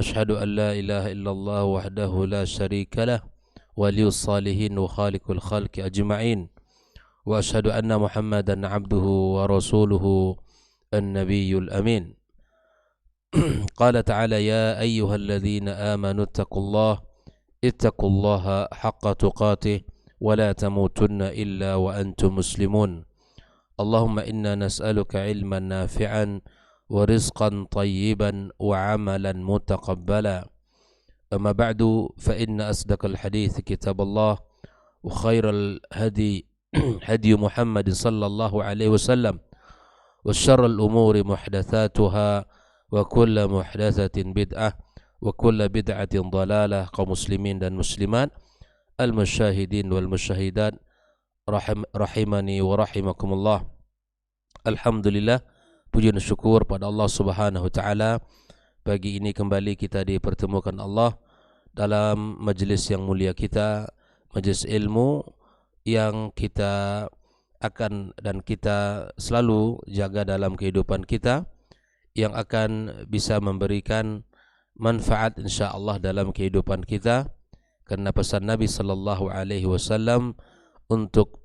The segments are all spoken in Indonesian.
أشهد أن لا إله إلا الله وحده لا شريك له ولي الصالحين وخالق الخلق أجمعين وأشهد أن محمدا عبده ورسوله النبي الأمين قال تعالى يا أيها الذين آمنوا اتقوا الله حق تقاته ولا تموتن إلا وأنتم مسلمون اللهم إنا نسألك علما نافعا ورزقا طيبا وعملا متقبلا أما بعد فإن أصدق الحديث كتاب الله وخير الهدي هدي محمد صلى الله عليه وسلم وشر الأمور محدثاتها وكل محدثة بدعة وكل بدعة ضلالة kaum muslimin dan muslimat al-musyahidin wal musyahidat rahimani wa rahimakumullah. Alhamdulillah, puji dan syukur pada Allah Subhanahu wa taala. Pagi ini kembali kita dipertemukan Allah dalam majlis yang mulia kita, majlis ilmu yang kita akan dan kita selalu jaga dalam kehidupan kita, yang akan bisa memberikan manfaat insya-Allah dalam kehidupan kita, karena pesan Nabi sallallahu alaihi wasallam untuk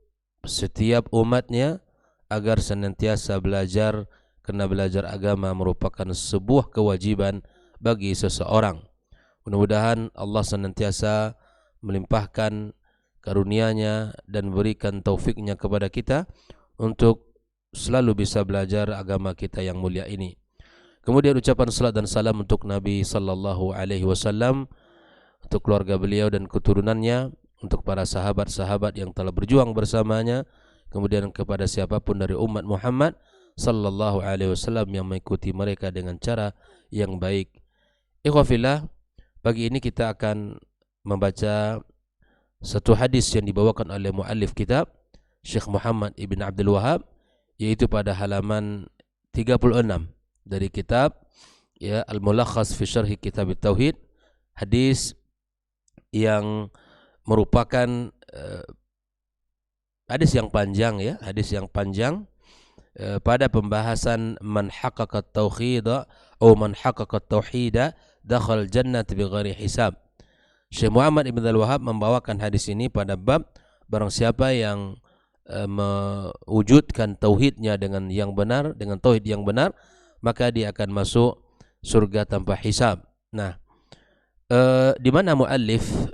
setiap umatnya agar senantiasa belajar, karena belajar agama merupakan sebuah kewajiban bagi seseorang. Mudah-mudahan Allah senantiasa melimpahkan karunia-Nya dan berikan taufiknya kepada kita untuk selalu bisa belajar agama kita yang mulia ini. Kemudian ucapan salat dan salam untuk Nabi sallallahu alaihi wasallam, untuk keluarga beliau dan keturunannya, untuk para sahabat-sahabat yang telah berjuang bersamanya, kemudian kepada siapapun dari umat Muhammad sallallahu alaihi wasallam yang mengikuti mereka dengan cara yang baik. Ikhwafillah, pagi ini kita akan membaca satu hadis yang dibawakan oleh muallif kitab Syekh Muhammad Ibn Abdul Wahab, yaitu pada halaman 36 dari kitab ya Al-Mulakhas fi Syarh Kitab At-Tauhid, hadis yang merupakan hadis yang panjang ya, hadis yang panjang pada pembahasan man haqqaqa at-tauhid atau man haqqaqa at-tauhid dakhal jannah bighairi hisab. Syekh Muhammad Ibn Abdul Wahab membawakan hadis ini pada bab barang siapa yang mewujudkan tauhidnya dengan yang benar, dengan tauhid yang benar, maka dia akan masuk surga tanpa hisab. Nah, di mana muallif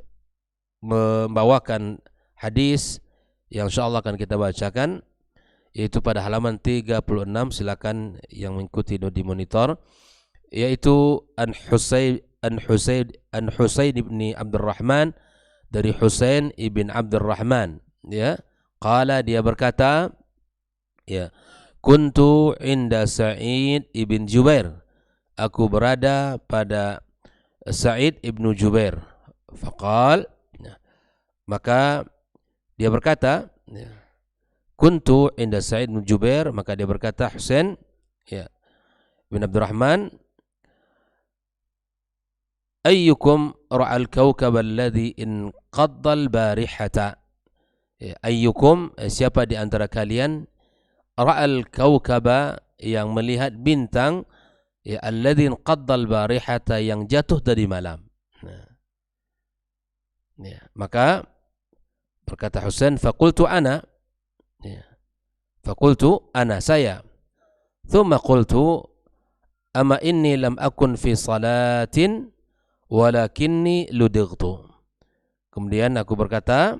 membawakan hadis yang insyaallah akan kita bacakan, yaitu pada halaman 36, silakan yang mengikuti di monitor, yaitu an Husain ibni Abdurrahman, dari Husain ibn Abdurrahman, ya, qala, dia berkata, ya, kuntu inda Sa'id ibn Jubair, aku berada pada Sa'id ibn Jubair, faqal, maka dia berkata, ya, kuntu inda Sa'id ibn Jubair, maka dia berkata, Husain ya bin Abdurrahman, ayyukum ra'al kawkab alladhi inqadda al-barihata, ya, ayyukum, siapa di antara kalian, ra'al kawkaba, yang melihat bintang, ya, alladhi inqadda al-barihata, yang jatuh tadi malam. Nah, ya, maka berkata Husain, faqultu ana, ya, faqultu ana, saya, thumma qultu ama inni lam akun fi salatin walakinni ludightu. Kemudian aku berkata,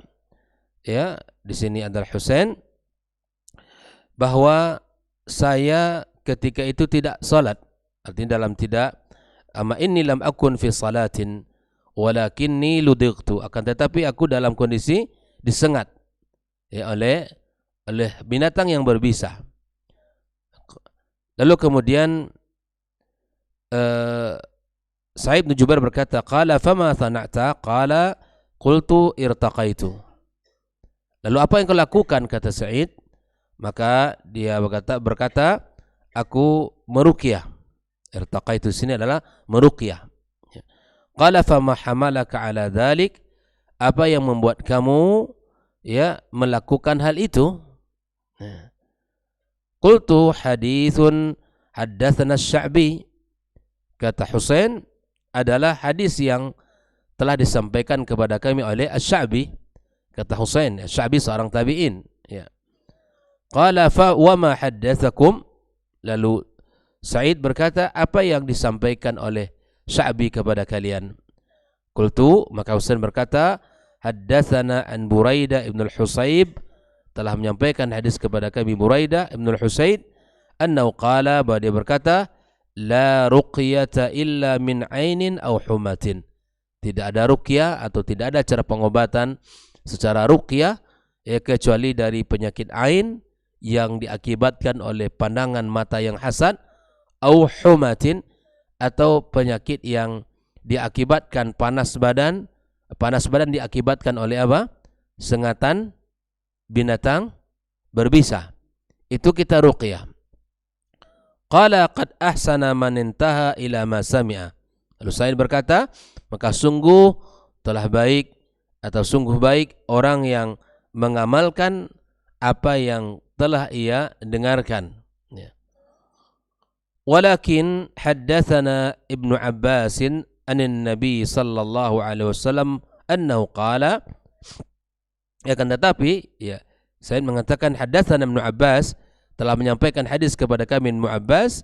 ya, di sini adalah Husain, bahwa saya ketika itu tidak salat, artinya dalam tidak, ama inni lam akun fi salatin walakinni ludightu, akan tetapi aku dalam kondisi disengat, ya, oleh binatang yang berbisa. Lalu kemudian Sa'id bin Jubair berkata, qala fama sana'ta, qala qultu irtaqaitu. Lalu apa yang kau lakukan, kata Sa'id, maka dia berkata aku meruqyah. Irtaqaitu sini adalah meruqyah. Qala fama hamalaka ala dhalik, apa yang membuat kamu ya melakukan hal itu? Qultu hadithun haddatsana Sya'bi, kata Husain, adalah hadis yang telah disampaikan kepada kami oleh Asy-Sya'bi, kata Husain. Asy-Sya'bi seorang tabi'in, ya. Qala fa wa ma haddatsakum, lalu Sa'id berkata, apa yang disampaikan oleh Sya'bi kepada kalian? Qultu, maka Husain berkata, haddatsana an Buraidah ibn al-Husayb, telah menyampaikan hadis kepada kami Buraidah ibn al-Husayb, annahu qala, bahwa dia berkata, la ruqyata illa min ainin aw humatin, tidak ada ruqyah atau tidak ada cara pengobatan secara ruqyah kecuali dari penyakit ain yang diakibatkan oleh pandangan mata yang hasad, aw humatin, atau penyakit yang diakibatkan panas badan diakibatkan oleh apa? Sengatan binatang berbisa. Itu kita ruqyah. Qala qad ahsana man intaha ila ma sami'a. Lalu Sa'id berkata, maka sungguh baik orang yang mengamalkan apa yang telah ia dengarkan. Ya. Walakin haddatsana Ibnu Abbasin anin Nabi sallallahu alaihi wasallam annahu qala, akan tetapi ya, Sa'id mengatakan haddatsana Ibnu Abbas, telah menyampaikan hadis kepada kami Ibnu Abbas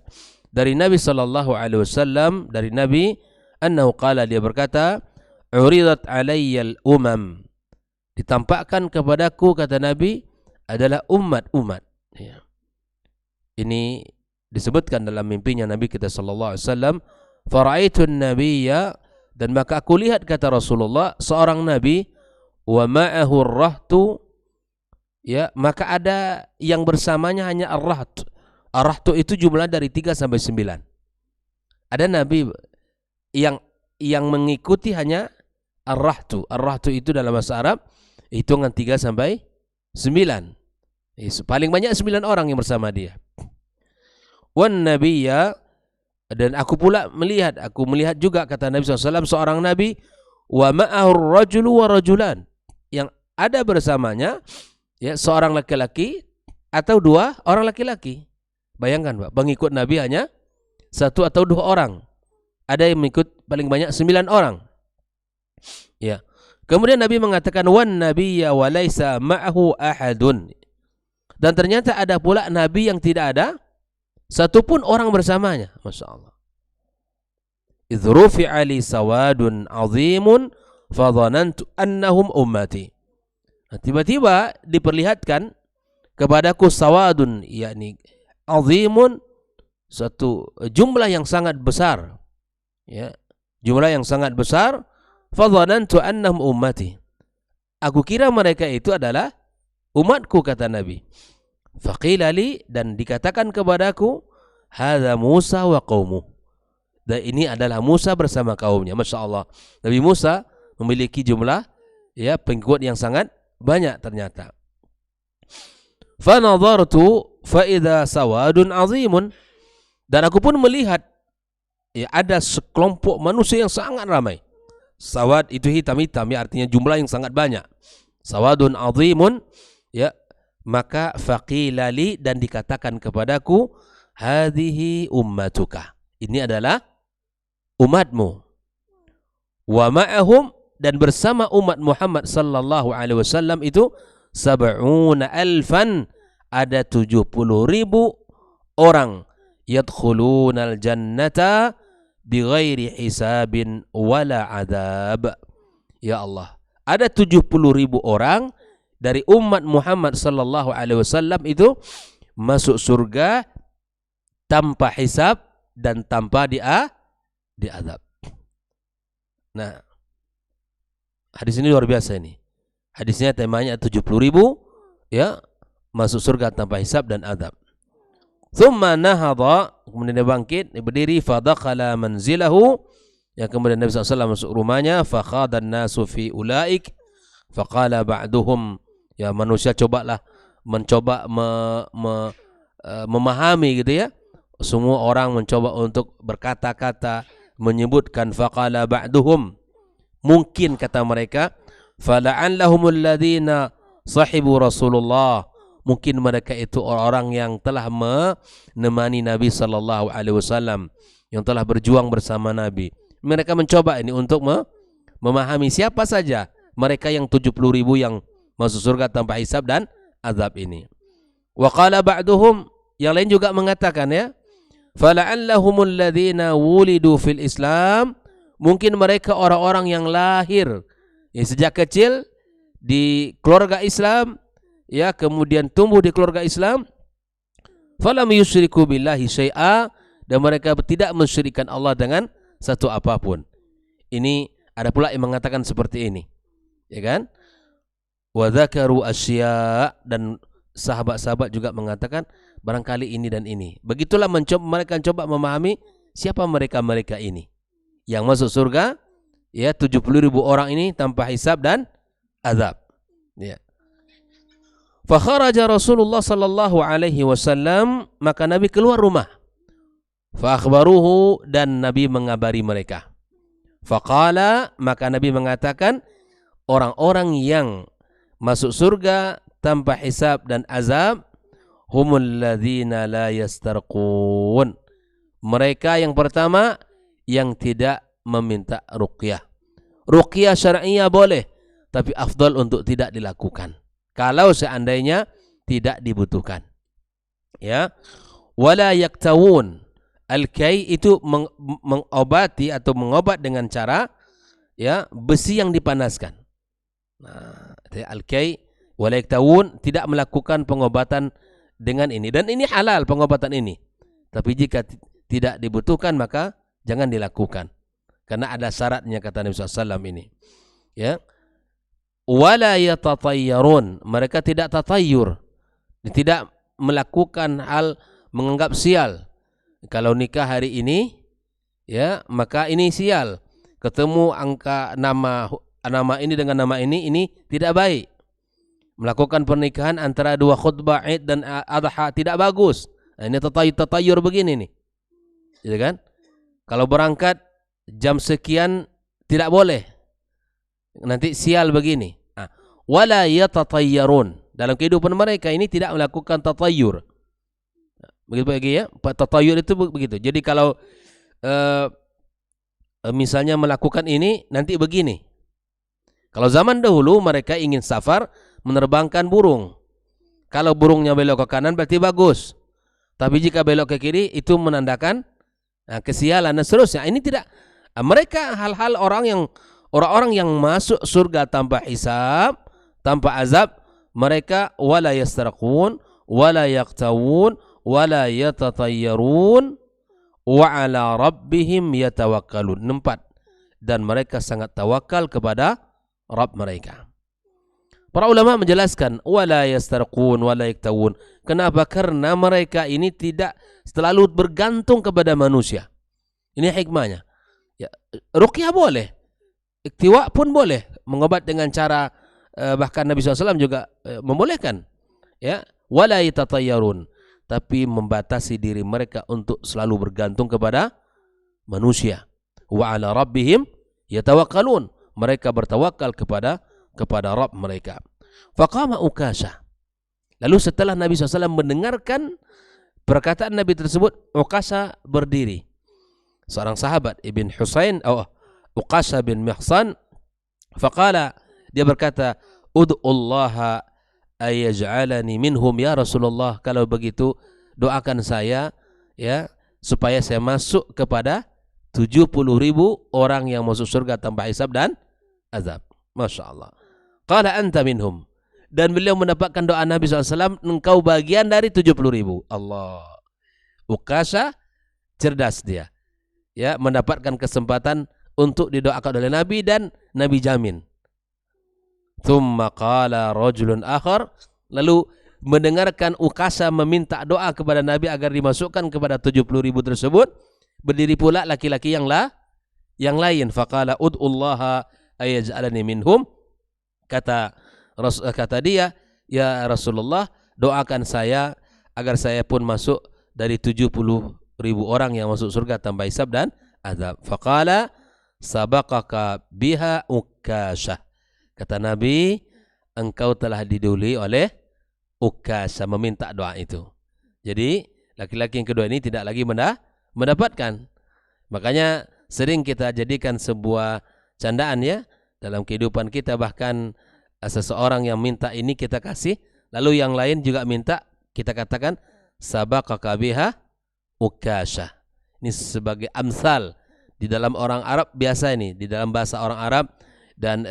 dari Nabi sallallahu alaihi wasallam, dari Nabi, annahu qala, dia berkata, uridat alayyal umam, ditampakkan kepadaku, kata Nabi, adalah umat-umat. Ya. Ini disebutkan dalam mimpinya Nabi kita sallallahu alaihi wasallam, fara'aitun nabiyya, dan maka aku lihat, kata Rasulullah, seorang nabi, wa ma'ahu ar-rahtu, ya, maka ada yang bersamanya hanya ar-rahtu. Ar-rahtu itu jumlah dari 3 sampai 9. Ada nabi yang mengikuti hanya ar-rahtu. Ar-rahtu itu dalam bahasa Arab hitungan 3 sampai 9. Paling banyak 9 orang yang bersama dia. Wan nabiyya, dan aku melihat juga, kata Nabi SAW, seorang nabi, wa ma'ahu rajulu wa rajulan, yang ada bersamanya ya seorang laki-laki atau 2 orang laki-laki. Bayangkan Pak, pengikut Nabi hanya 1 atau 2 orang. Ada yang mengikut paling banyak 9 orang. Ya. Kemudian Nabi mengatakan, wan nabiyya wa laisa ma'ahu ahadun, dan ternyata ada pula nabi yang tidak ada satupun orang bersamanya. Masya Allah. Idh rufi'a li sawadun azimun fadhanantu annahum ummati. Nah, tiba-tiba diperlihatkan kepadaku sawadun, yakni azimun, satu jumlah yang sangat besar, ya, jumlah yang sangat besar, fadhanantu annahum ummati, aku kira mereka itu adalah umatku, kata Nabi. Faqila li, dan dikatakan kepadaku, hadza Musa wa qaumuh, dan ini adalah Musa bersama kaumnya. Masya Allah, Nabi Musa memiliki jumlah ya pengikut yang sangat banyak ternyata. Fa nadhartu fa idza sawadun azimun, dan aku pun melihat ya ada sekelompok manusia yang sangat ramai. Sawad itu hitam-hitam, ya, artinya jumlah yang sangat banyak. Sawadun azimun, ya, maka faqila li, dan dikatakan kepadaku, hadhihi ummatuka, ini adalah umatmu. Wa ma'ahum, dan bersama umat Muhammad sallallahu alaihi wasallam itu 70,000, ada 70,000 orang, yadkhulunal jannata bighairi hisabin wala adab. Ya Allah, ada 70,000 orang dari umat Muhammad sallallahu alaihi wasallam itu masuk surga tanpa hisab dan tanpa diazab. Nah, hadis ini luar biasa ini. Hadisnya temanya 70,000 ya masuk surga tanpa hisab dan azab. Thumma nahadha, kemudian dia bangkit, dia berdiri, fadakhala manzilahu, ya, kemudian Nabi SAW masuk rumahnya, fakhadan nasu fi ulaik, faqala ba'duhum, ya, manusia mencoba memahami gitu ya. Semua orang mencoba untuk berkata-kata menyebutkan, faqala ba'duhum, mungkin kata mereka, fala'allahumul ladzina sahibu Rasulullah, mungkin mereka itu orang-orang yang telah menemani Nabi sallallahu alaihi wasallam, yang telah berjuang bersama Nabi. mereka mencoba ini untuk memahami siapa saja mereka yang 70.000 yang masuk surga tanpa hisab dan azab ini. Wa qala ba'duhum, yang lain juga mengatakan ya, fala'allahumul ladzina wulidu fil Islam, mungkin mereka orang-orang yang lahir ya, sejak kecil di keluarga Islam ya, kemudian tumbuh di keluarga Islam, falam yusyriku billahi syai'a, dan mereka tidak mensyirikkan Allah dengan satu apapun. Ini ada pula yang mengatakan seperti ini, ya kan? Wa dzakaru asya, dan sahabat-sahabat juga mengatakan barangkali ini dan ini. Begitulah mereka coba memahami siapa mereka ini yang masuk surga ya, 70.000 orang ini tanpa hisab dan azab. Ya. Fa kharaja Rasulullah sallallahu alaihi wasallam, maka Nabi keluar rumah. Fa akhbaruhu, dan Nabi mengabari mereka. Faqala, maka Nabi mengatakan orang-orang yang masuk surga tanpa hisab dan azab, humul ladzina la yastarqun, mereka yang pertama yang tidak meminta ruqyah. Ruqyah syar'iyah boleh, tapi afdal untuk tidak dilakukan kalau seandainya tidak dibutuhkan. Ya. Wala yaktawun, al-kai itu mengobati atau mengobat dengan cara ya besi yang dipanaskan. Nah, al-kai wala yaktawun, tidak melakukan pengobatan dengan ini, dan ini halal pengobatan ini. Tapi jika tidak dibutuhkan maka jangan dilakukan, karena ada syaratnya kata Nabi SAW ini. Ya. Wala yatatayyarun, mereka tidak tatayyur, tidak melakukan hal menganggap sial. Kalau nikah hari ini ya, maka ini sial. Ketemu angka nama ini dengan nama ini tidak baik. Melakukan pernikahan antara dua khutbah Id dan Adha tidak bagus. Nah, ini tatayyur begini nih. Ya kan? Kalau berangkat jam sekian tidak boleh. Nanti sial begini. Nah, wala yatatayyarun, dalam kehidupan mereka ini tidak melakukan tatayyur. Begitu lagi ya. Tatayyur itu begitu. Jadi kalau misalnya melakukan ini nanti begini. Kalau zaman dahulu mereka ingin safar menerbangkan burung. Kalau burungnya belok ke kanan berarti bagus. Tapi jika belok ke kiri itu menandakan kesialan dan seterusnya. Ini tidak. Mereka hal-hal orang-orang yang masuk surga tanpa hisab, tanpa azab, mereka wala yastarqun, wala yaqtawun, wala yatatayyarun, wa ala rabbihim yatawakkalun. 4. Dan mereka sangat tawakal kepada Rabb mereka. Para ulama menjelaskan wala yastarqun wala yaktawun. Kenapa? Karena mereka ini tidak selalu bergantung kepada manusia. Ini hikmahnya. Ya, ruqyah boleh, iktiwa pun boleh, mengobat dengan cara bahkan Nabi SAW juga membolehkan. Ya, wala yatatayyarun, tapi membatasi diri mereka untuk selalu bergantung kepada manusia. Wa ala rabbihim yatawakkalun, mereka bertawakal kepada Rabb mereka. Faqama Ukasha, lalu setelah Nabi SAW mendengarkan perkataan Nabi tersebut, Ukasha berdiri, seorang sahabat Ibn Husain Ukasha bin Mihsan. Faqala, dia berkata, ud'ullaha ayaj'alani minhum ya Rasulullah, kalau begitu doakan saya ya supaya saya masuk kepada 70.000 orang yang masuk surga tanpa hisab dan azab. Masya Allah. Qala anta minhum, dan beliau mendapatkan doa Nabi SAW, engkau bagian dari 70.000. Allah. Ukasha cerdas dia. Ya, mendapatkan kesempatan untuk didoakan oleh Nabi dan Nabi jamin. Thumma qala rajulun akhar, lalu mendengarkan Ukasha meminta doa kepada Nabi agar dimasukkan kepada 70.000 tersebut, berdiri pula laki-laki yang lain. Faqala ud'ullaha ayaj'alani minhum, kata dia, ya Rasulullah, doakan saya agar saya pun masuk dari 70.000 orang yang masuk surga tanpa hisab dan azab. Faqala sabaqaka biha Ukasha, kata Nabi, engkau telah didahului oleh Ukasha meminta doa itu. Jadi laki-laki yang kedua ini tidak lagi mendapatkan. Makanya sering kita jadikan sebuah candaan ya dalam kehidupan kita. Bahkan seseorang yang minta ini kita kasih, lalu yang lain juga minta, kita katakan sabaqaka biha Ukasha. Ini sebagai amsal di dalam orang Arab biasa, ini di dalam bahasa orang Arab dan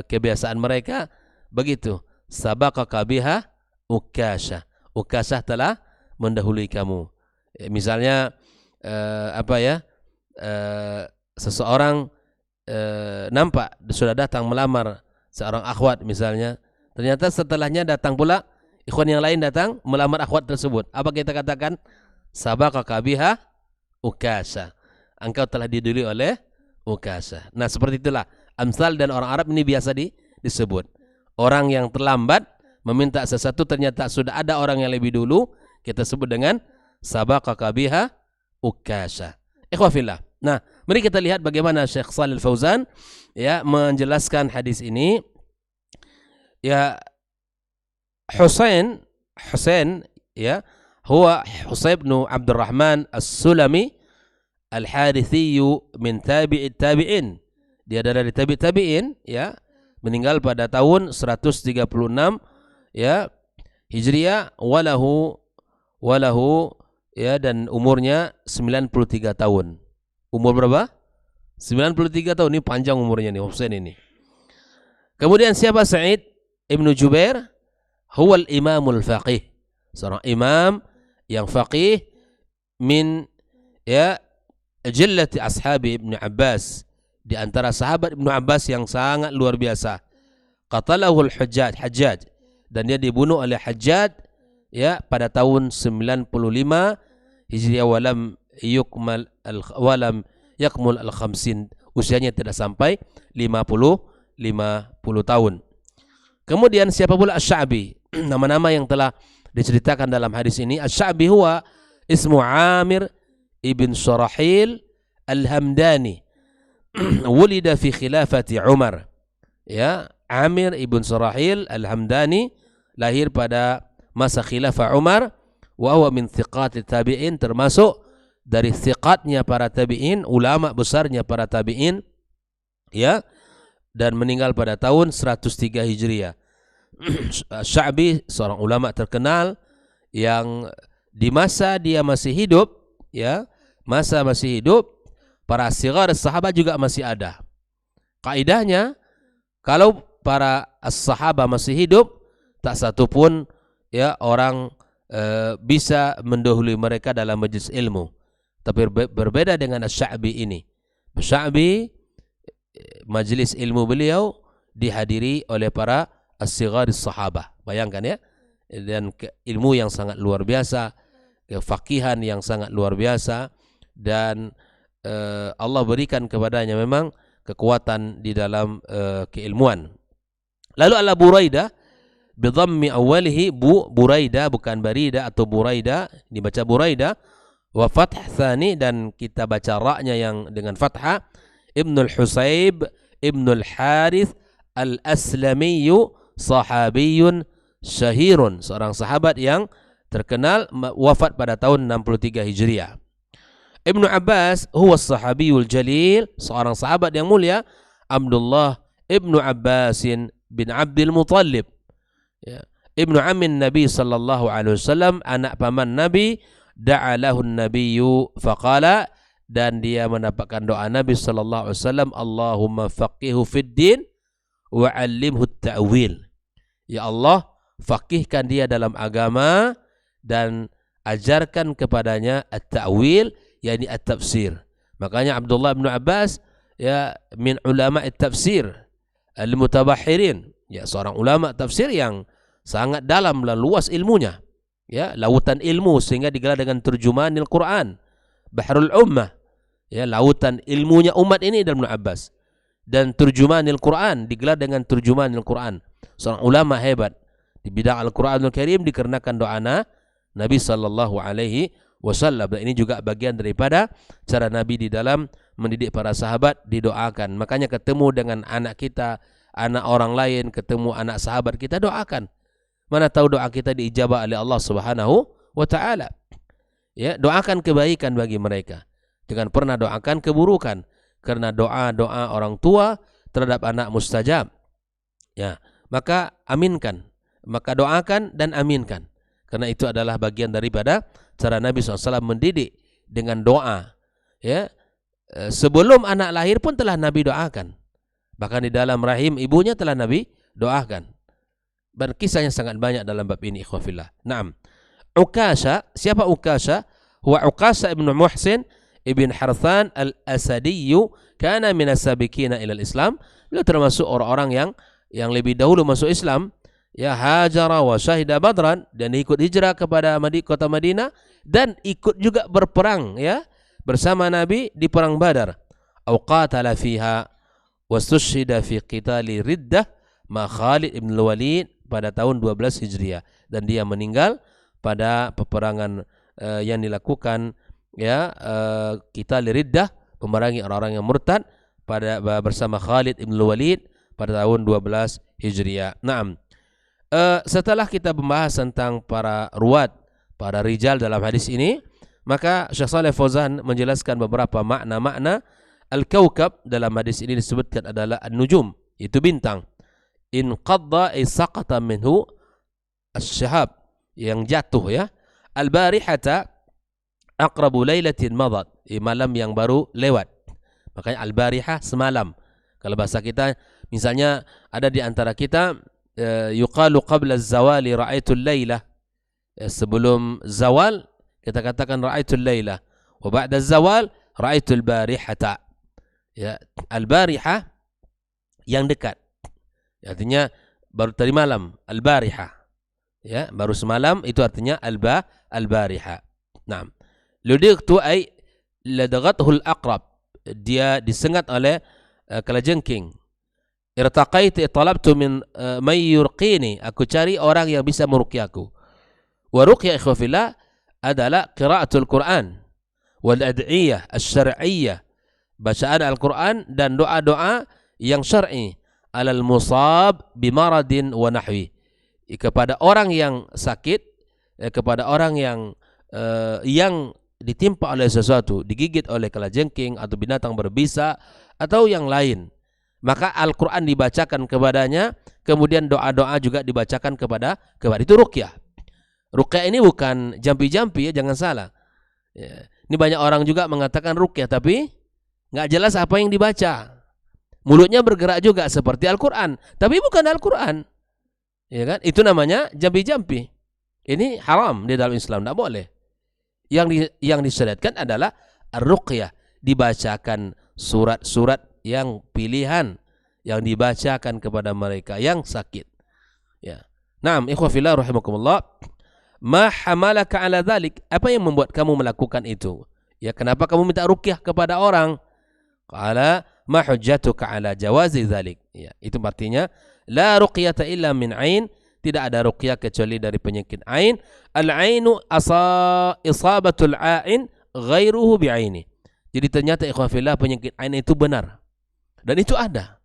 kebiasaan mereka begitu. Sabaqaka biha Ukasha. Ukasha telah mendahului kamu. Misalnya seseorang nampak sudah datang melamar seorang akhwat misalnya, ternyata setelahnya datang pula ikhwan yang lain datang melamar akhwat tersebut. Apa kita katakan? Sabaqaka biha Ukasha. Engkau telah didahului oleh Ukasha. Nah, seperti itulah amsal dan orang Arab ini biasa disebut. Orang yang terlambat meminta sesuatu ternyata sudah ada orang yang lebih dulu, kita sebut dengan sabaqaka biha Ukasha. Ikhwah fillah. Nah, mari kita lihat bagaimana Syekh Shalih Al-Fauzan ya menjelaskan hadis ini. Ya, Husain ya, huwa Husain bin Abdurrahman As-Sulami Al-Harithi min tabi'in. Dia dari tabi'in ya, meninggal pada tahun 136 ya Hijriah, walahu ya, dan umurnya 93 tahun. Umur berapa? 93 tahun. Ini panjang umurnya nih Husain ini. Kemudian siapa? Sa'id Ibnu Jubair, huwal imamul faqih. Seorang imam yang faqih min ya jillati ashabi Ibnu Abbas, di antara sahabat Ibnu Abbas yang sangat luar biasa. Qatalahu Hajjaj, dan dia dibunuh oleh Hajjaj ya pada tahun 95 Hijriah, walam yakmul al-khamsin, usianya tidak sampai 50 tahun. Kemudian siapa pula Asy-Sya'bi? Nama-nama yang telah diceritakan dalam hadis ini. Asy-Sya'bi huwa ismu Amir ibn Surahil al-Hamdani, wulida fi khilafati Umar. Ya, Amir ibn Surahil al-Hamdani lahir pada masa khilafah Umar, wa huwa min thiqatit tabi'in, termasuk dari thiqatnya para tabi'in, ulama besarnya para tabi'in ya, dan meninggal pada tahun 103 Hijriah. Sya'bi seorang ulama terkenal yang di masa dia masih hidup ya, masa masih hidup, para sighar sahabat juga masih ada. Kaidahnya kalau para sahabat masih hidup, tak satu pun ya orang bisa mendahului mereka dalam majlis ilmu. Tapi berbeda dengan Asy-Sya'bi ini. Asy-Sya'bi majlis ilmu beliau dihadiri oleh para as-sigharis sahabah. Bayangkan ya. Dan ilmu yang sangat luar biasa, kefakihan yang sangat luar biasa, dan Allah berikan kepadanya memang kekuatan di dalam keilmuan. Lalu ala Buraidah bidhammi awalihi, Buraidah bukan Barida atau Buraidah, dibaca Buraidah, wa fath tsani, dan kita baca ra-nya yang dengan fathah, Ibnul Husayb Ibnul Harith Al-Aslamiyu, sahabiyun syahirun, seorang sahabat yang terkenal, wafat pada tahun 63 Hijriah. Ibnu Abbas huwa sahabiyul jalil, seorang sahabat yang mulia, Abdullah Ibnu Abbasin bin Abdul Muttalib ya, Ibnu Amin Nabi sallallahu alaihi wasallam, anak paman Nabi. Da'alahu nabiyyu faqala, dan dia mendapatkan doa Nabi sallallahu alaihi wasallam, Allahumma faqihu fid din wa 'allimhu at-ta'wil. Ya Allah, faqihkan dia dalam agama dan ajarkan kepadanya at-ta'wil, yakni at-tafsir. Makanya Abdullah bin Abbas ya min ulama at-tafsir al-mutabahhirin, ya seorang ulama tafsir yang sangat dalam dan luas ilmunya. Ya, lautan ilmu, sehingga digelar dengan terjemahanil Quran, Bahrul Ummah. Ya, lautan ilmunya umat ini Ibnu Abbas. Dan terjemahanil Quran, digelar dengan terjemahanil Quran. Seorang ulama hebat di bidang Al-Qur'anul Karim, dikarenakan doa Nabi sallallahu alaihi wasallam. Dan ini juga bagian daripada cara Nabi di dalam mendidik para sahabat, didoakan. Makanya ketemu dengan anak kita, anak orang lain, ketemu anak sahabat kita, doakan. Mana tahu doa kita diijabah oleh Allah Subhanahu wa taala. Ya, doakan kebaikan bagi mereka. Jangan pernah doakan keburukan, karena doa-doa orang tua terhadap anak mustajab. Ya, maka aminkan, maka doakan dan aminkan. Karena itu adalah bagian daripada cara Nabi SAW mendidik dengan doa. Ya, sebelum anak lahir pun telah Nabi doakan. Bahkan di dalam rahim ibunya telah Nabi doakan. Dan kisahnya sangat banyak dalam bab ini, ikhwafillah. Naam. Ukasha, siapa Ukasha? Huwa Ukasha ibn Muhsin ibn Harthan al-Asadiyyu, kana min as-sabiqina ila al-Islam. Beliau termasuk orang-orang yang lebih dahulu masuk Islam. Ya, hajara wa syahida badran, dan ikut hijrah kepada kota Madinah, dan ikut juga berperang, ya, bersama Nabi di perang Badar. Au qatala fiha wastushhida fi qitali riddah ma Khalid ibn Walid pada tahun 12 Hijriah, dan dia meninggal pada peperangan yang dilakukan, ya, qital riddah, memerangi orang-orang yang murtad pada bersama Khalid ibn Walid pada tahun 12 Hijriah. Naam. Setelah kita membahas tentang para ruwat, para rijal dalam hadis ini, maka Syekh Shalih Fauzan menjelaskan beberapa makna-makna. Al-Kaukab dalam hadis ini disebutkan adalah an-nujum, itu bintang. In qadda ay saqata minhu as-syahab, yang jatuh, ya. Al-barihata aqrabu lailatin madat, malam yang baru lewat. Makanya al-barihah semalam. Kalau bahasa kita, misalnya ada di antara kita yuqalu qabla az-zawali ra'aitul lailah, sebelum zawal kita katakan ra'aitul lailah, wa ba'da az-zawal ra'aitul barihata. Ya, al-barihah yang dekat. Artinya baru tadi malam, al-barihah. Ya, baru semalam, itu artinya al-barihah. Naam. Ludiqtu ay ladaghathu al-aqrab. Dia disengat oleh kalajengking. Irtaqaitu talabtu min may yurqini. Aku cari orang yang bisa meruqyaku. Wa ruqya ikhwafillah adalah qiraatul Quran wal ad'iyah asy-syar'iyyah, bacaan Al-Quran dan doa-doa yang syar'i, alal musab bimaradin wa nahwi, kepada orang yang sakit, kepada orang yang ditimpa oleh sesuatu, digigit oleh kalajengking atau binatang berbisa atau yang lain. Maka Al-Quran dibacakan kepadanya, kemudian doa-doa juga dibacakan kepada itu ruqyah. Ruqyah ini bukan jampi-jampi, ya, jangan salah. Ya. Ini banyak orang juga mengatakan ruqyah, tapi nggak jelas apa yang dibaca. Mulutnya bergerak juga seperti Al-Quran, tapi bukan Al-Quran. Ya kan? Itu namanya jampi-jampi. Ini haram di dalam Islam, tidak boleh. Yang disyariatkan adalah ar-ruqyah, dibacakan surat-surat yang pilihan yang dibacakan kepada mereka yang sakit. Ya. Naam, ikhwah fillah rahimakumullah. Ma hamalaka ala dzalik? Apa yang membuat kamu melakukan itu? Ya, kenapa kamu minta ruqyah kepada orang? Qala ma hujjatuka ala jawazi dzalik. Ya, itu artinya la ruqyata illa min ain, tidak ada ruqyah kecuali dari penyakit ain. Al-ainu isabatul ain ghairuhu bi'aini. Jadi ternyata ikhwan fillah penyakit ain itu benar. Dan itu ada.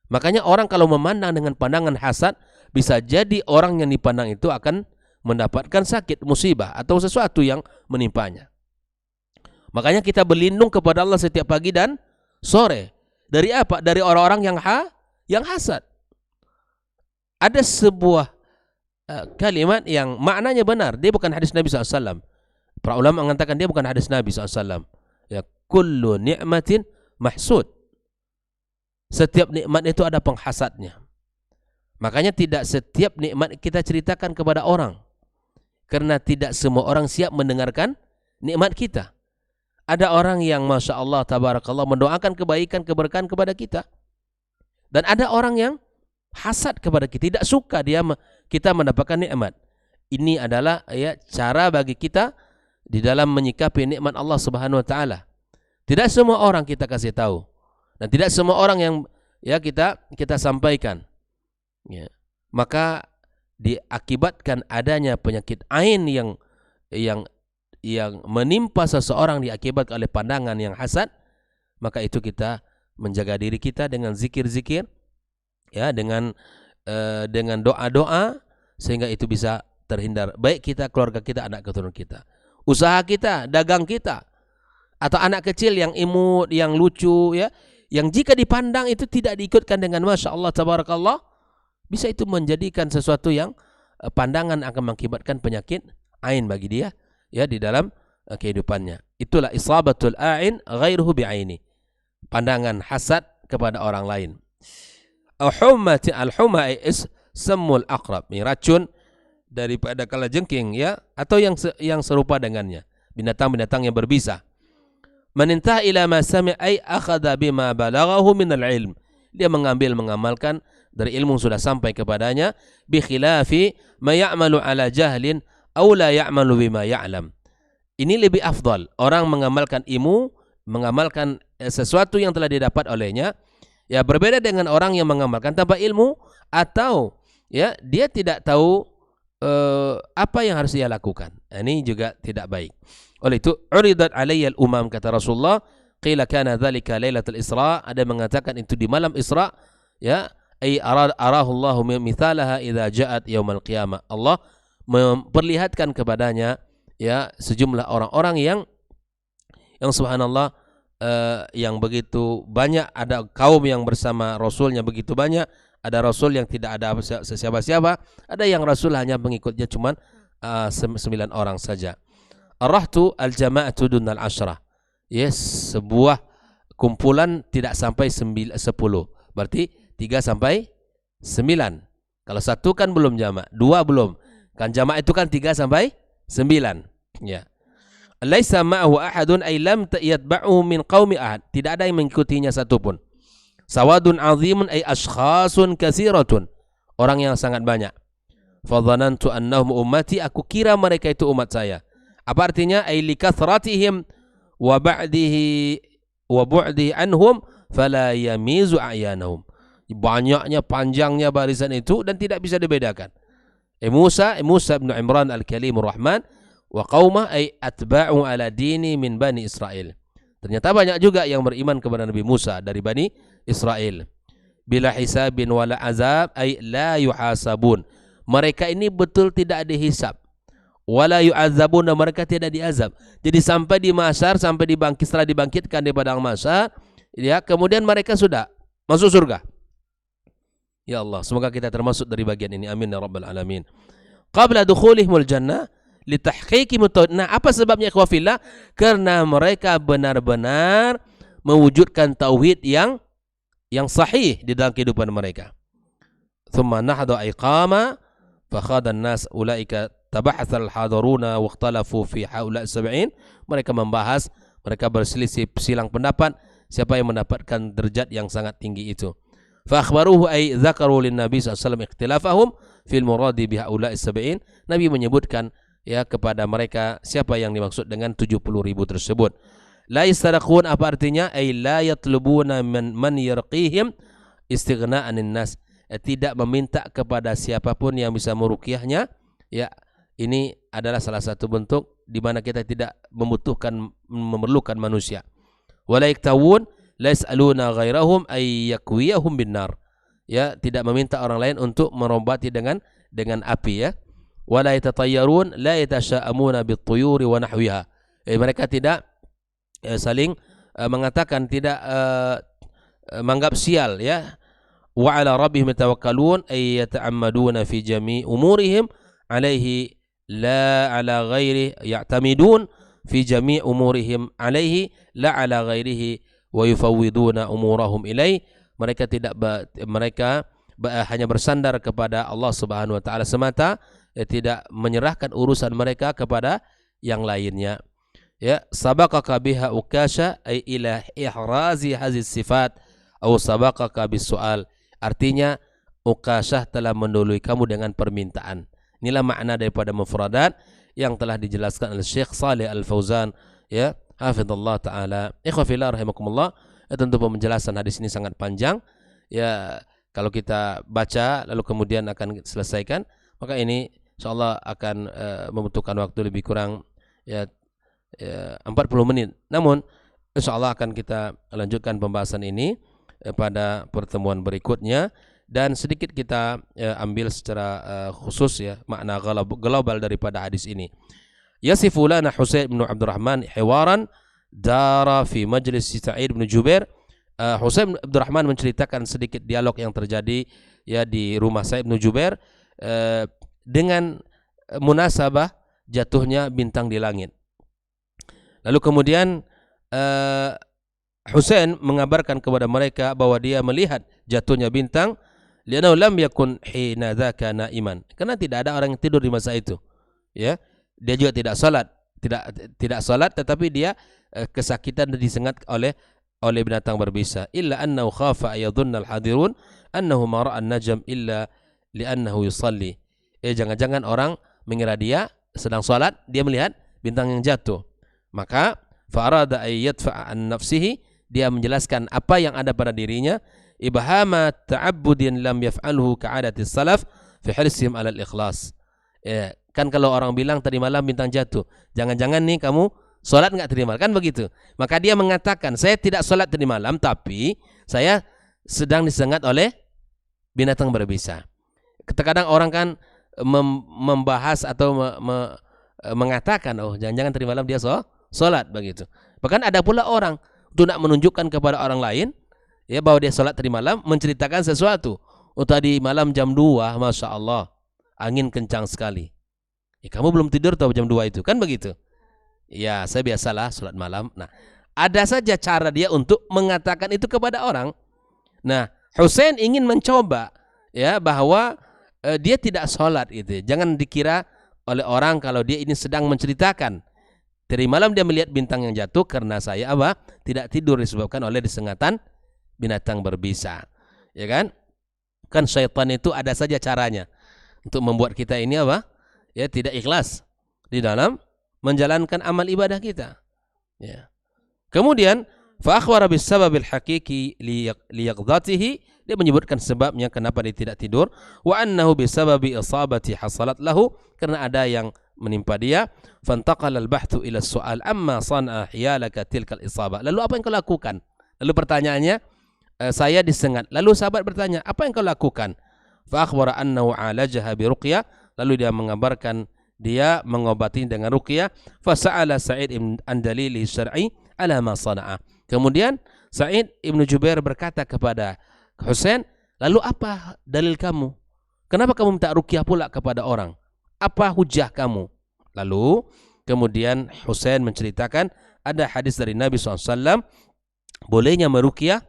Makanya orang kalau memandang dengan pandangan hasad, bisa jadi orang yang dipandang itu akan mendapatkan sakit, musibah atau sesuatu yang menimpanya. Makanya kita berlindung kepada Allah setiap pagi dan sore. Dari apa? Dari orang-orang yang hasad. Ada sebuah kalimat yang maknanya benar. Dia bukan hadis Nabi SAW. Para ulama mengatakan dia bukan hadis Nabi SAW. Ya, kullu ni'matin mahsud. Setiap nikmat itu ada penghasadnya. Makanya tidak setiap nikmat kita ceritakan kepada orang. Karena tidak semua orang siap mendengarkan nikmat kita. Ada orang yang Masya Allah, Tabarakallah, mendoakan kebaikan, keberkahan kepada kita. Dan ada orang yang hasad kepada kita, tidak suka kita mendapatkan nikmat. Ini adalah, ya, cara bagi kita di dalam menyikapi nikmat Allah Subhanahu wa taala. Tidak semua orang kita kasih tahu. Dan tidak semua orang yang, ya, kita sampaikan. Ya. Maka diakibatkan adanya penyakit ain yang menimpa seseorang diakibatkan oleh pandangan yang hasad, maka itu kita menjaga diri kita dengan zikir-zikir, ya, dengan doa-doa, sehingga itu bisa terhindar, baik kita, keluarga kita, anak keturunan kita, usaha kita, dagang kita, atau anak kecil yang imut, yang lucu, ya, yang jika dipandang itu tidak diikutkan dengan masya Allah tabarakallah, bisa itu menjadikan sesuatu yang pandangan akan mengakibatkan penyakit ain bagi dia, ya, di dalam kehidupannya. Itulah isabatul ain ghairuhu bi'aini, pandangan hasad kepada orang lain. Al-humma is semul aqrab, racun daripada kalajengking, ya, atau yang serupa dengannya, binatang-binatang yang berbisa. Manintah ila ma sami' ay akhadha bima balaghahu min al-ilm, dia mengamalkan dari ilmu yang sudah sampai kepadanya, bi khilafi ma ya'malu ala jahlin aw la ya'malu bima ya'lam. Ini lebih afdal orang mengamalkan ilmu, mengamalkan sesuatu yang telah didapat olehnya, ya, berbeda dengan orang yang mengamalkan tanpa ilmu, atau, ya, dia tidak tahu apa yang harus dia lakukan. Ini juga tidak baik. Oleh itu, uridat alayya al-umam, kata Rasulullah, qila kana dzalika lailatul Isra, ada mengatakan itu di malam Isra, ya, ay arahu Allahu mithalaha idza ja'at yaumal qiyamah. Allah memperlihatkan kepadanya, ya, sejumlah orang-orang yang subhanallah, yang begitu banyak, ada kaum yang bersama Rasulnya begitu banyak, ada Rasul yang tidak ada siapa-siapa, ada yang Rasul hanya mengikutnya cuma 9 orang saja. Ar-rahtu al-jama'atu dunal asyrah, yes, sebuah kumpulan tidak sampai 10, berarti 3 sampai 9. Kalau 1 kan belum jamak, 2 belum, kan jamak itu kan 3 sampai 9, ya. Laisa ma'ahu ahadun ay lam yatba'uhu min qaumi ahad, tidak ada yang mengikutinya satupun. Sawadun azimun ay ashkhasun katsiratun, orang yang sangat banyak. Fadhanantu annahum ummati, aku kira mereka itu umat saya. Apa artinya? Ay likathratihim wa bu'dihi anhum fala yamizu a'yanahum. Banyaknya, panjangnya barisan itu dan tidak bisa dibedakan. Musa bin Imran al-Kalimur Rahman wa qaumah ay atba'u ala dini min bani Israel. Ternyata banyak juga yang beriman kepada Nabi Musa dari Bani Israel. Bila hisabin wala azab ay la yuhasabun. Mereka ini betul tidak dihisab. Wala yu'adzabun, mereka tidak diazab. Jadi sampai di mahsyar, sampai setelah dibangkitkan di padang mahsyar, ya, kemudian mereka sudah masuk surga. Ya Allah, semoga kita termasuk dari bagian ini. Amin ya rabbal alamin. Qabla dukhulihimul jannah litahqiqi mutawhid. Nah, apa sebabnya ikhwafillah? Karena mereka benar-benar mewujudkan tauhid yang sahih di dalam kehidupan mereka. Thumma nahda iqama fakhada an-nas ulaika tabahatha al-hadiruna wa ikhtalafu fi haula 70. Mereka membahas, mereka berselisih silang pendapat siapa yang mendapatkan derajat yang sangat tinggi itu. Fa akhbaruhu ay dzakaru lin nabi sallallahu alaihi wasallam ikhtilafahum fil muradi bi haula 70. Nabi menyebutkan, ya, kepada mereka siapa yang dimaksud dengan 70.000 tersebut. La yastarqun, apa artinya? Ay la yatlubuna man yarqihim istighna'anin nas. Tidak meminta kepada siapapun yang bisa meruqyahnya, ya. Ini adalah salah satu bentuk di mana kita tidak memerlukan manusia. Wala yaktawun la yas'aluna ghairahum ay yakwiyahum binnar. Ya, tidak meminta orang lain untuk merombati dengan api, ya. Wala yatatayyarun la yatasha'amuna bit-tuyuri wa nahwiha. Mereka tidak saling mengatakan, tidak menganggap sial, ya. Wa 'ala rabbihim yatawakkalun ay yata'ammaduna fi jami' umurihim alaihi la 'ala ghairi ya'tamidun fi jami' umurihim alaihi la 'ala ghairihi wa yufawwiduna umurahum ilaihi. Mereka hanya bersandar kepada Allah Subhanahu wa taala semata, tidak menyerahkan urusan mereka kepada yang lainnya. Ya, sabaqaka biha ukasha ay ila ihrazi hadhihi sifat atau sabaqaka bisual. Artinya Uqasyah telah mendahului kamu dengan permintaan. Inilah makna daripada mufradat yang telah dijelaskan oleh Syekh Saleh Al-Fauzan, ya, hafizallah taala. Ikhwafillah rahimakumullah. Tentu penjelasan hadis ini sangat panjang, ya. Kalau kita baca lalu kemudian akan selesaikan, maka ini insyaallah akan membutuhkan waktu lebih kurang, ya, 40 menit. Namun insyaallah akan kita lanjutkan pembahasan ini pada pertemuan berikutnya, dan sedikit kita ambil secara khusus, ya, makna global daripada hadis ini. Yasifu lana Husain bin Abdurrahman hiwaran dara fi majlis Sa'id bin Jubair. Husain bin Abdurrahman menceritakan sedikit dialog yang terjadi ya di rumah Sa'id bin Jubair dengan munasabah jatuhnya bintang di langit. Lalu kemudian Husain mengabarkan kepada mereka bahwa dia melihat jatuhnya bintang, li'annahu lam yakun hina dzaka naiman. Karena tidak ada orang yang tidur di masa itu. Ya. Dia juga tidak salat tetapi dia kesakitan dan disengat oleh binatang berbisa. Illa annahu khafa ayadhunna al-hadirun annahu ma ra'a an-najm illa li'annahu yusalli. Jangan-jangan orang mengira dia sedang salat, dia melihat bintang yang jatuh. Maka fa'arada ay yadfa'a an nafsihi, dia menjelaskan apa yang ada pada dirinya, ibhama ta'abbudin lam yaf'alhu ka'adati salaf fi hirsihim 'ala al-ikhlas. Kan kalau orang bilang tadi malam bintang jatuh, jangan-jangan nih kamu salat enggak tadi malam, kan begitu. Maka dia mengatakan, saya tidak salat tadi malam tapi saya sedang disengat oleh binatang berbisa. Terkadang orang kan membahas atau mengatakan, oh jangan-jangan tadi malam dia salat begitu. Bahkan ada pula orang untuk nak menunjukkan kepada orang lain ya bahwa dia salat tadi malam, menceritakan sesuatu. Oh tadi malam jam 2, Masya Allah angin kencang sekali. Kamu belum tidur tahu jam 2 itu, kan begitu. Ya saya biasalah salat malam. Nah ada saja cara dia untuk mengatakan itu kepada orang. Nah Husain ingin mencoba ya bahwa dia tidak salat itu. Jangan dikira oleh orang kalau dia ini sedang menceritakan tadi malam dia melihat bintang yang jatuh karena saya tidak tidur disebabkan oleh disengatan binatang berbisa. Ya kan? Kan syaitan itu ada saja caranya untuk membuat kita ini ya tidak ikhlas di dalam menjalankan amal ibadah kita. Ya. Kemudian fa akhbara bis sababil haqiqi li yaqdatihi, dia menyebutkan sebabnya kenapa dia tidak tidur, wa annahu bisababi isabati hasalat lahu, karena ada yang menimpa dia. Fantaqala al-bahthu ila as-su'al amma sana'a hiyalaka tilkal isabah. Lalu apa yang kau lakukan? Lalu pertanyaannya, saya disengat. Lalu sahabat bertanya, apa yang kau lakukan? Fa akhbara annahu alajaha bi ruqyah, lalu dia mengabarkan dia mengobati dengan ruqyah. Fa sa'ala Sa'id an dalili syar'i ala ma sana'a. Kemudian Sa'id Ibnu Jubair berkata kepada Husain, lalu apa dalil kamu? Kenapa kamu minta ruqyah pula kepada orang? Apa hujah kamu? Lalu kemudian Husain menceritakan ada hadis dari Nabi SAW bolehnya meruqyah,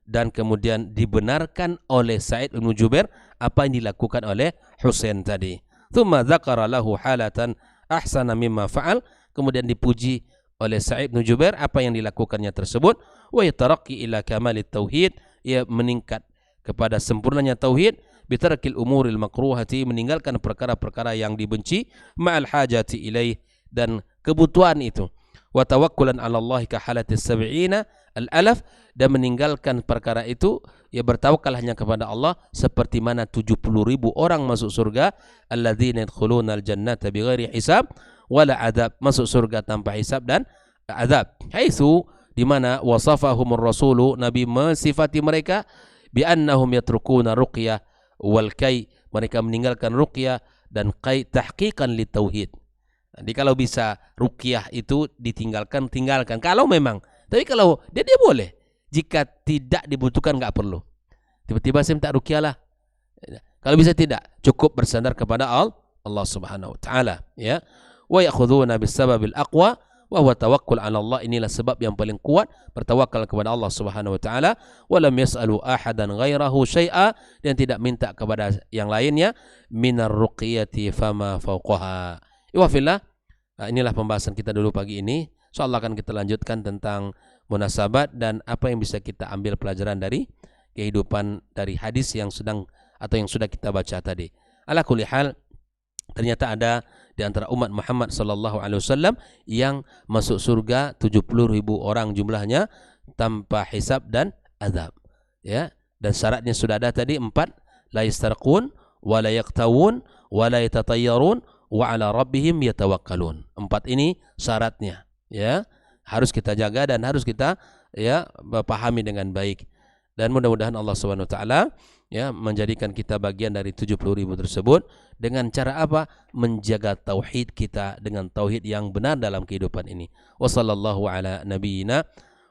dan kemudian dibenarkan oleh Sa'id bin Jubair apa yang dilakukan oleh Husain tadi. Thumma dzakara lahu halatan ahsana mimma fa'al, kemudian dipuji oleh Sa'id bin Jubair apa yang dilakukannya tersebut. Wa yataraqi ila kamalit tauhid, ia meningkat kepada sempurnanya tauhid, bitarkil umuril makruhati, meninggalkan perkara-perkara yang dibenci, ma'al hajati ilaih, dan kebutuhan itu. Wa tawakkulan 'ala Allah ka halatis sab'ina al-alaf, dan meninggalkan perkara itu ia bertawakal hanya kepada Allah seperti mana 70.000 orang masuk surga, alladzina yadkhuluna al-jannata bighairi hisab wala adab, masuk surga tanpa hisab dan azab. Haitsu, di mana wasafahumur rasulu, Nabi mensifati mereka bi annahum yatrukuna ruqyah wal kai, mereka meninggalkan ruqyah dan kai tahqiqan li tauhid. Jadi kalau bisa ruqyah itu ditinggalkan, tinggalkan kalau memang. Tapi kalau dia boleh. Jika tidak dibutuhkan enggak perlu. Tiba-tiba saya minta ruqyah lah. Kalau bisa tidak, cukup bersandar kepada Allah Subhanahu wa taala, ya. Wa ya'khuduna bis-sababil aqwa wa huwa tawakkul 'ala Allah, inilah sebab yang paling kuat, bertawakal kepada Allah Subhanahu wa taala. Wa lam yas'alu ahadan ghairahu syai'a, dan tidak minta kepada yang lainnya, minar ruqyati fama fawqaha. Wa fillah, inilah pembahasan kita dulu pagi ini. Insyaallah akan kita lanjutkan tentang munasabat dan apa yang bisa kita ambil pelajaran dari kehidupan dari hadis yang sedang atau yang sudah kita baca tadi. Ala kulli hal, ternyata ada di antara umat Muhammad sallallahu alaihi wasallam yang masuk surga 70.000 orang jumlahnya tanpa hisab dan azab. Ya, dan syaratnya sudah ada tadi 4, la yastarqun wa la yaqtawun wa la yatatayyarun wa ala rabbihim yatawakkalun. 4 ini syaratnya, ya. Harus kita jaga dan harus kita ya pahami dengan baik. Dan mudah-mudahan Allah Subhanahu wa taala ya, menjadikan kita bagian dari 70.000 tersebut. Dengan cara apa? Menjaga tauhid kita dengan tauhid yang benar dalam kehidupan ini. Wassallallahu ala nabiyyina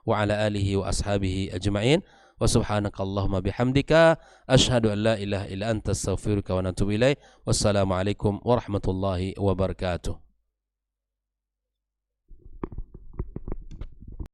wa ala alihi wa ashabihi ajma'in. Wa subhanakallahumma bihamdika asyhadu an la ilaha illa anta astaghfiruka wa atubu ilaik. Wassalamualaikum warahmatullahi wabarakatuh.